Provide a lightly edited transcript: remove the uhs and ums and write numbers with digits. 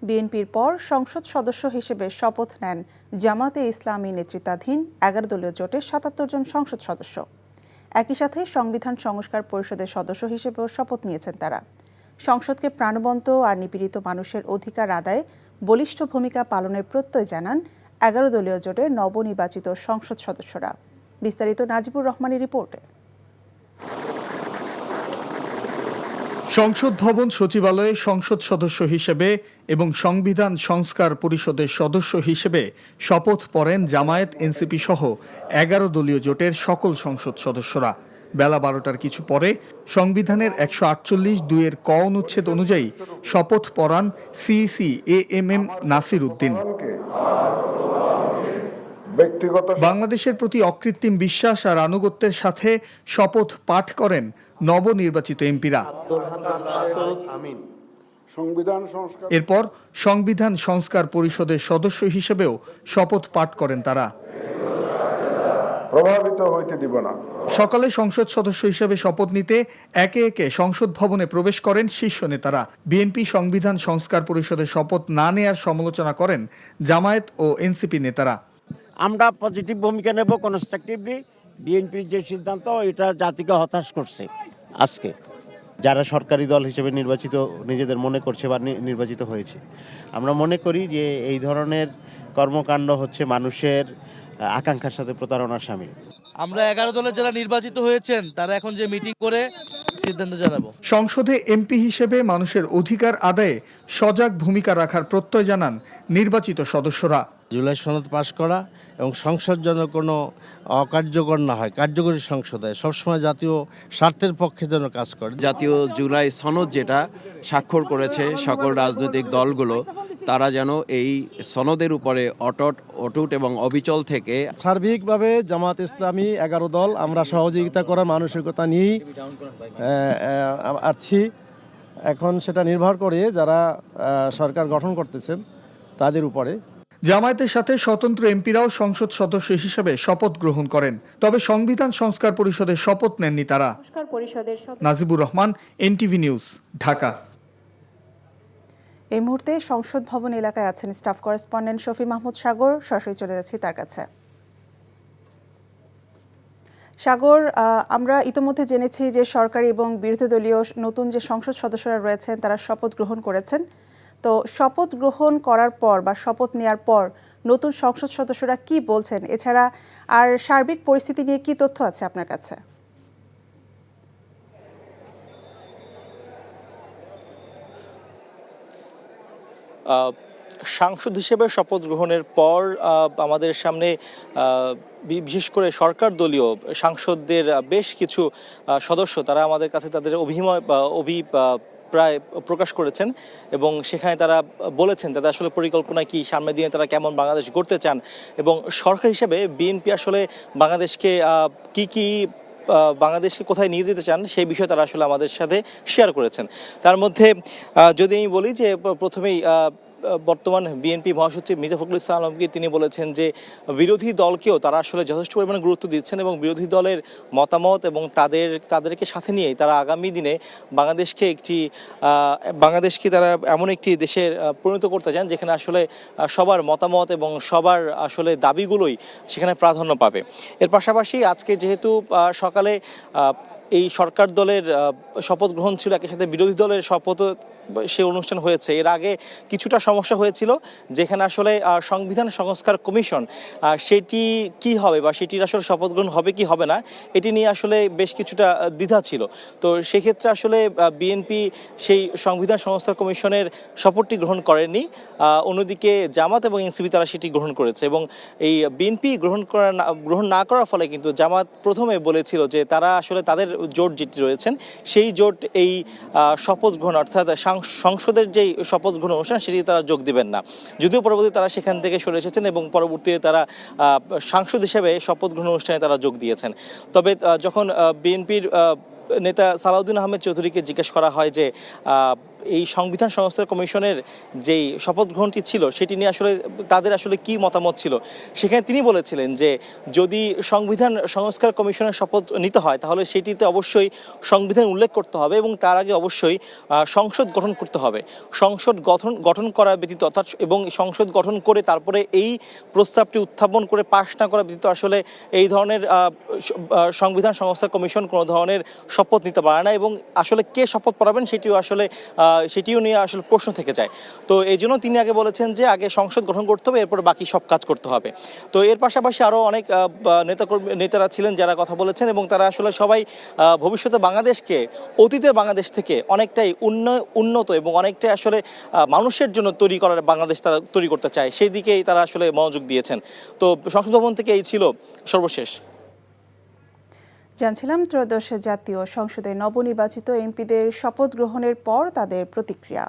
বিএনপির পর সংসদ সদস্য হিসেবে শপথ নেন জামাতে ইসলামী নেতৃত্বাধীন ১১ দলীয় জোটের ৭৭ জন সংসদ সদস্য। একই সাথে সংবিধান সংস্কার পরিষদের সদস্য হিসেবেও শপথ নিয়েছেন তারা। সংসদকে প্রাণবন্ত আর নিপীড়িত মানুষের অধিকার আদায়ে বলিষ্ঠ ভূমিকা পালনের প্রত্যয় জানান ১১ দলীয় জোটের নবনির্বাচিত সংসদ সদস্যরা। বিস্তারিত নাজিবুর রহমানের রিপোর্টে। সংসদ ভবন সচিবালয়ে সংসদ সদস্য হিসেবে এবং সংবিধান সংস্কার পরিষদের সদস্য হিসেবে শপথ পড়েন জামায়াত, এনসিপি সহ ১১ দলীয় জোটের সকল সংসদ সদস্যরা। বেলা ১২টার কিছু পরে সংবিধানের ১৪৮(২) ক অনুচ্ছেদ অনুযায়ী শপথ পড়ান সিইসি এএমএম নাসির উদ্দিন। বাংলাদেশের প্রতি অকৃত্রিম বিশ্বাস আর আনুগত্যের সাথে শপথ পাঠ করেন নবনির্বাচিত এমপিরা। এরপর সংবিধান সংস্কার পরিষদের সদস্য হিসেবেও শপথ পাঠ করেন তারা। প্রভাবিত হইতে দিব না। সকালে সংসদ সদস্য হিসেবে শপথ নিতে একে একে সংসদ ভবনে প্রবেশ করেন শীর্ষ নেতারা। বিএনপি সংবিধান সংস্কার পরিষদের শপথ না নেয়ার সমালোচনা করেন জামায়াত ও এনসিপি নেতারা। আমরা পজিটিভ ভূমিকা নেব কনস্ট্রাকটিভলি। বিএনপির যে সিদ্ধান্ত এটা জাতিকে হতাশ করছে। আজকে যারা সরকারি দল হিসেবে নির্বাচিত নিজেদের মনে করছে বা নির্বাচিত হয়েছে, আমরা মনে করি যে এই ধরনের কর্মকাণ্ড হচ্ছে মানুষের আকাঙ্ক্ষার সাথে প্রতারণার শামিল। আমরা ১১ দলের যারা নির্বাচিত হয়েছেন তারা এখন যে মিটিং করে সিদ্ধান্ত জানাবো। সংসদে এমপি হিসেবে মানুষের অধিকার আদায়ে সজাগ ভূমিকা রাখার প্রত্যয় জানান নির্বাচিত সদস্যরা। জুলাই সনদ পাশ করা এবং সংসদ যেন কোনো অকার্যকর না হয়, কার্যকরী সংসদ হয়, সবসময় জাতীয় স্বার্থের পক্ষে যেন কাজ করে। জাতীয় জুলাই সনদ যেটা স্বাক্ষর করেছে সকল রাজনৈতিক দলগুলো, তারা যেন এই সনদের উপরে অটুট এবং অবিচল থেকে। সার্বিকভাবে জামাত ইসলামী ১১ দল আমরা সহযোগিতা করার মানসিকতা নিয়েই আছি। এখন সেটা নির্ভর করে যারা সরকার গঠন করতেছেন তাদের উপরে। জামায়াতের সাথে স্বতন্ত্র এমপিরাও সংসদ সদস্য হিসেবে শপথ গ্রহণ করেন, তবে সংবিধান সংস্কার পরিষদের শপথ নেননি তারা। Najibur Rahman, NTV news, Dhaka. এই মুহূর্তে সংসদ ভবন এলাকায় আছেন স্টাফ করেসপন্ডেন্ট শফি মাহমুদ সাগর। সরাসরি চলে যাচ্ছি তার কাছে। সাগর, আমরা ইতিমধ্যে জেনেছি যে সরকারি এবং বিরোধী দলীয় নতুন যে সংসদ সদস্যরা রয়েছেন তারা শপথ গ্রহণ করেছেন। তো শপথ গ্রহণ করার পর বা শপথ নেওয়ার পর নতুন সংসদ সদস্যরা কি বলছেন, এছাড়া আর সার্বিক পরিস্থিতি নিয়ে কি তথ্য আছে আপনার কাছে? সাংসদ হিসেবে শপথ গ্রহণের পর আমাদের সামনে বিশেষ করে সরকার দলীয় সাংসদদের বেশ কিছু সদস্য তারা আমাদের কাছে তাদের প্রায় প্রকাশ করেছেন এবং সেখানে তারা বলেছেন তাদের আসলে পরিকল্পনা কি, সামনের দিনে তারা কেমন বাংলাদেশ গড়তে চান এবং সরকার হিসেবে বিএনপি আসলে বাংলাদেশকে বাংলাদেশকে কোথায় নিয়ে যেতে চান সেই বিষয়ে তারা আসলে আমাদের সাথে শেয়ার করেছেন। তার মধ্যে যদি আমি বলি যে প্রথমেই বর্তমান বিএনপি মহাসচিব মির্জা ফখরুল ইসলাম আলমগীর তিনি বলেছেন যে বিরোধী দলকেও তারা আসলে যথেষ্ট পরিমাণে গুরুত্ব দিচ্ছেন এবং বিরোধী দলের মতামত এবং তাদেরকে সাথে নিয়েই তারা আগামী দিনে বাংলাদেশকে তারা এমন একটি দেশের পরিণত করতে চান যেখানে আসলে সবার মতামত এবং সবার আসলে দাবিগুলোই সেখানে প্রাধান্য পাবে। এর পাশাপাশি আজকে যেহেতু সকালে এই সরকার দলের শপথ গ্রহণ ছিল, একই সাথে বিরোধী দলের শপথ সে অনুষ্ঠান হয়েছে। এর আগে কিছুটা সমস্যা হয়েছিল যেখানে আসলে সংবিধান সংস্কার কমিশন সেটি কি হবে বা সেটির আসলে শপথ গ্রহণ হবে কি হবে না এটি নিয়ে আসলে বেশ কিছুটা দ্বিধা ছিল। তো সেক্ষেত্রে আসলে বিএনপি সেই সংবিধান সংস্কার কমিশনের শপথটি গ্রহণ করেনি। অন্যদিকে জামাত এবং এনসিপি তারা সেটি গ্রহণ করেছে এবং এই বিএনপি গ্রহণ না করার ফলে কিন্তু জামাত প্রথমে বলেছিল যে তারা আসলে তাদের জোট যেটি রয়েছেন সেই জোট এই শপথ গ্রহণ অর্থাৎ সংসদের যে শপথ গ্রহণ অনুষ্ঠান সেটি তারা যোগ দিবেন না, যদিও পরবর্তীতে তারা সেখান থেকে সরে এসেছেন এবং পরবর্তীতে তারা সাংসদ হিসেবে শপথ গ্রহণ অনুষ্ঠানে তারা যোগ দিয়েছেন। তবে যখন বিএনপির নেতা সালাউদ্দিন আহমেদ চৌধুরীকে জিজ্ঞেস করা হয় যে এই সংবিধান সংস্কার কমিশনের যেই শপথ গ্রহণটি ছিল সেটি নিয়ে আসলে তাদের আসলে কি মতামত ছিল, সেখানে তিনি বলেছিলেন যে যদি সংবিধান সংস্কার কমিশনের শপথ নিতে হয় তাহলে সেটিতে অবশ্যই সংবিধান উল্লেখ করতে হবে এবং তার আগে অবশ্যই সংসদ গঠন করতে হবে। সংসদ গঠন করা ব্যতীত অর্থাৎ এবং সংসদ গঠন করে তারপরে এই প্রস্তাবটি উত্থাপন করে পাশ না করা ব্যতীত আসলে এই ধরনের সংবিধান সংস্কার কমিশন কোনো ধরনের শপথ নিতে পারে না এবং আসলে কে শপথ পড়াবেন সেটিও নিয়ে আসলে প্রশ্ন থেকে যায়। তো এই জন্য তিনি আগে বলেছেন যে আগে সংসদ গঠন করতে হবে, এরপর বাকি সব কাজ করতে হবে। তো এর পাশাপাশি আরও অনেক নেতারা ছিলেন যারা কথা বলেছেন এবং তারা আসলে সবাই ভবিষ্যতে বাংলাদেশকে অতীতের বাংলাদেশ থেকে অনেকটাই উন্নত এবং অনেকটাই আসলে মানুষের জন্য তৈরি করার বাংলাদেশ তারা তৈরি করতে চায়, সেই দিকেই তারা আসলে মনোযোগ দিয়েছেন। তো সংসদ ভবন থেকে এই ছিল সর্বশেষ। জানছিলাম ত্রয়োদশ জাতীয় সংসদে নবনির্বাচিত এমপিদের শপথ গ্রহণের পর তাদের প্রতিক্রিয়া।